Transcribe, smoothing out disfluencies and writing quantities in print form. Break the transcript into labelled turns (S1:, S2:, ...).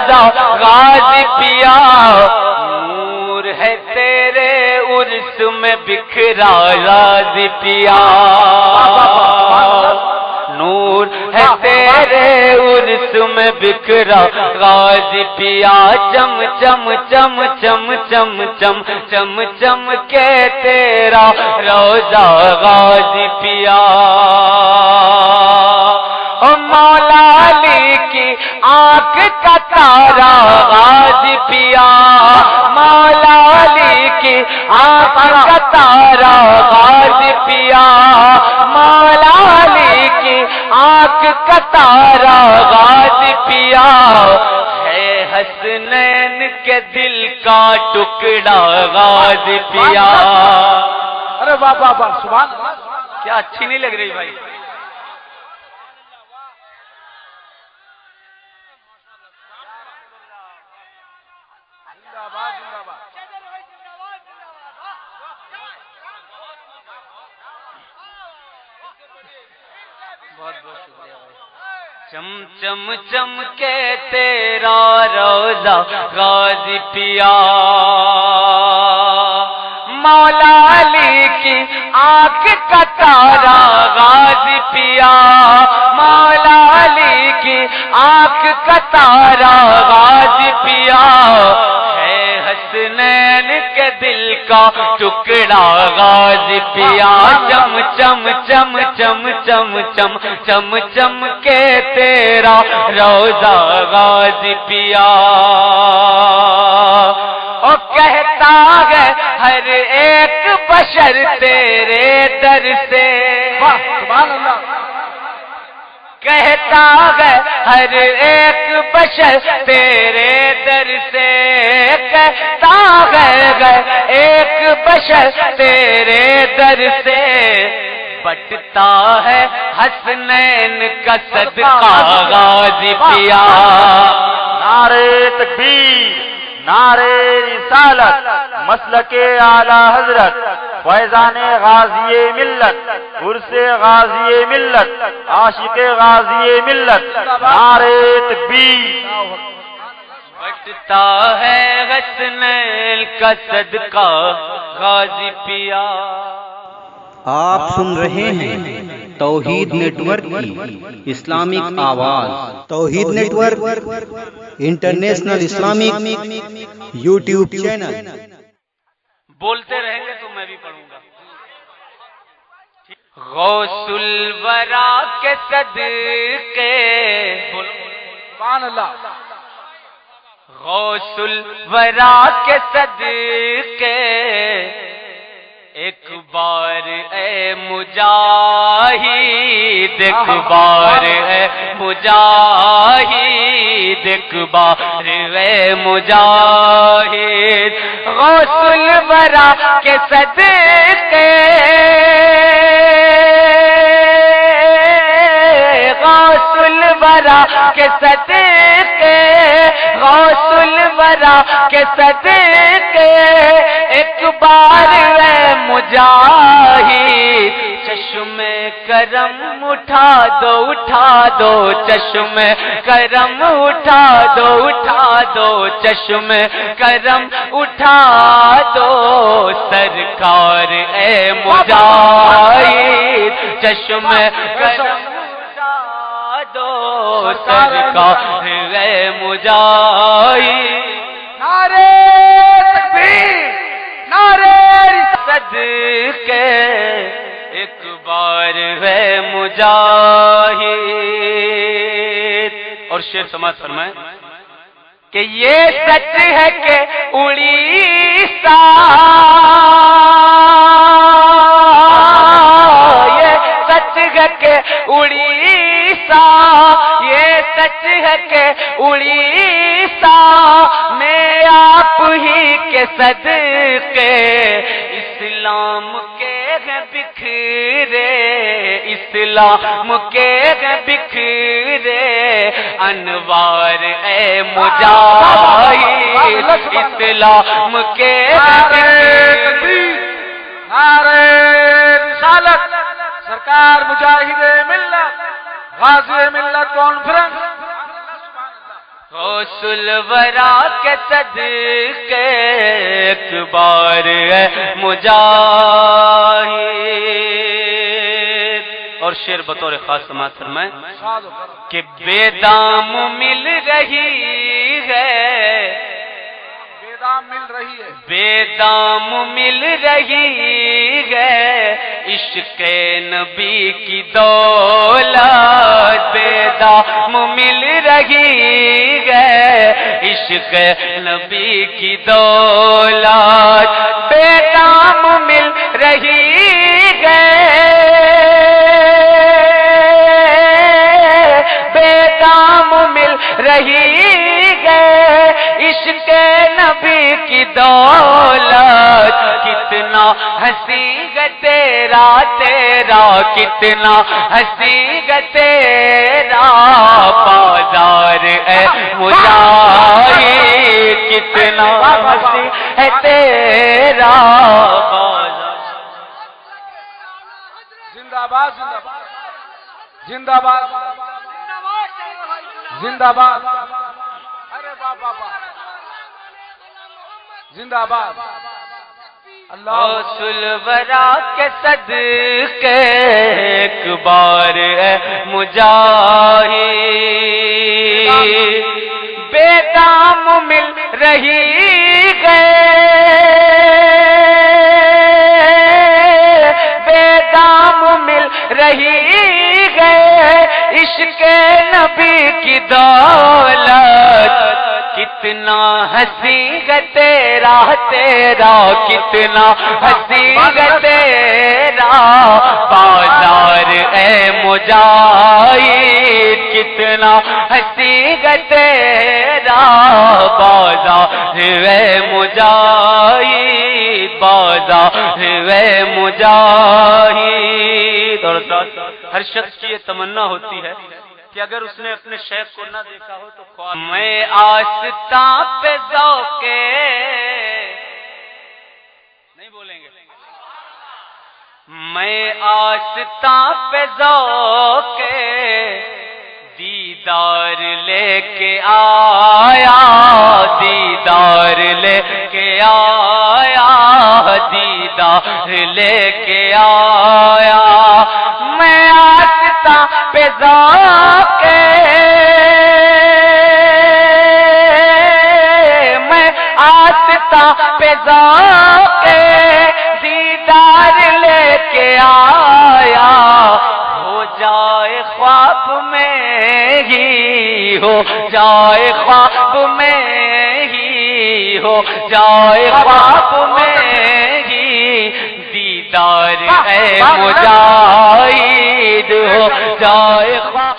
S1: روزہ غازی پیا نور ہے تیرے عرس میں بکھرا غازی پیا نور ہے تیرے عرس میں بکھرا غازی پیا چم چم چم چم چم چم چم چم کے تیرا روزہ غازی پیا او مولا علی کی آنکھ کا تارا غازی پیا مولا علی کی آنکھ کا تارا غازی پیا مولا علی کی آنکھ کا تارا غازی پیا ہے حسنین کے دل کا ٹکڑا غازی پیا.
S2: ارے واہ واہ واہ سبحان اللہ.
S1: کیا اچھی نہیں لگ رہی بھائی؟ بہت بہت شکریہ بھائی. چم چم چم کے تیرا روزہ غازی پیا مولا علی کی آنکھ کا تارا غازی پیا مولا علی کی آنکھ کا تارا غازی پیا ہے حسنین کے دل کا ٹکڑا غازی پیا چم چم چم چم چم چم چم چم کے تیرا روزہ غازی پیا او کہتا ہے ہر ایک بشر تیرے در سے
S2: سبحان اللہ.
S1: کہتا ہے ہر ایک بشر تیرے در سے کہتا ہے ایک بشر تیرے در سے بٹتا ہے حسنین کا صدقہ غازی پیا.
S3: نعرے تکبیر نعرے رسالت مسلک اعلی حضرت فیضان غازی ملت عرس غازی ملت عاشق غازی ملت نعرے تکبیر.
S1: بٹتا ہے حسنین کا صدقہ غازی پیا.
S4: آپ سن رہے ہیں توحید نیٹ ورک کی اسلامک آواز. Tauheed network international Islamic YouTube channel.
S1: بولتے رہیں گے تو میں بھی پڑھوں گا. غوث الورا کے صدقے
S2: سبحان اللہ.
S1: غوث الورا کے صدقے ایک بار اے مجاہد ایک بار اے مجاہد ایک بار اے مجاہد غوث الورا کے صدقے غوث الورا کے صدقے غوث الورا کے صدقے ایک بار اے مجاہد چشم کرم اٹھا دو چشم کرم اٹھا دو چشم کرم اٹھا دو سرکار اے مجاہد چشم کرم اٹھا دو سرکار اے مجاہد.
S2: نعرے تکبیر نعرے
S1: صدقے ایک بار ہے مجاہد. اور شعر سماعت فرمائیں کہ یہ سچ ہے کہ اڑیسہ یہ سچ ہے کہ اڑیسہ یہ سچ ہے کہ اڑیسہ میں آپ ہی کے صدقے اسلام کے بکھرے اسلام کے بکھرے انوار اے مجاہد اسلام کے بکھرے.
S2: نعرے رسالت سرکار مجاہد ملت غازی ملت کانفرنس.
S1: غوث الورا کے صدقے ایک بار ہے مجاہد. اور شعر بطور خاص سماعت فرمائیں کہ بے دام مل رہی ہے،
S2: بے دام مل رہی ہے،
S1: بے دام مل رہی ہے عشق نبی کی دولت، بے دام مل رہی ہے عشق نبی کی دولت، بے دام مل رہی ہے، بے دام مل رہی ہے عشق نبی کی دولت. کتنا ہنسی گا تیرا تیرا، کتنا ہنسی گا تیرا بازار اے مجاہد، کتنا ہنسی ہے تیرا بازار.
S2: زندہ باد زندہ باد زندہ باد، ارے بابا زندہ باد.
S1: غوث الورا کے صدقے ایک بار ہے مجاہد، بے دام مل رہی ہے، بے دام مل رہی ہے عشق نبی کی دولت. کتنا ہنسی گا تیرا تیرا، کتنا ہنسی گا تیرا بازار اے مجاہد، کتنا ہنسی گا تیرا بازار اے مجاہد، بازار اے مجاہد. اور ہر شخص کی یہ تمنا ہوتی ہے کہ اگر اس نے اپنے شیخ کو نہ دیکھا ہو تو خواہ میں آستاں پہ ذوقے نہیں بولیں گے، میں آستاں پہ ذوقے دیدار لے کے آیا، دیدار لے کے آیا، دیدار لے کے آیا. میں آستاں پہ ذوقے، میں آستاں پہ ذوقے دیدار لے کے آیا. ہو جائے خواب میں ہی، ہو جائے خواب میں ہی، ہو جائے خواب میں ہی دیدار اے مجاہد، ہو جائے خواب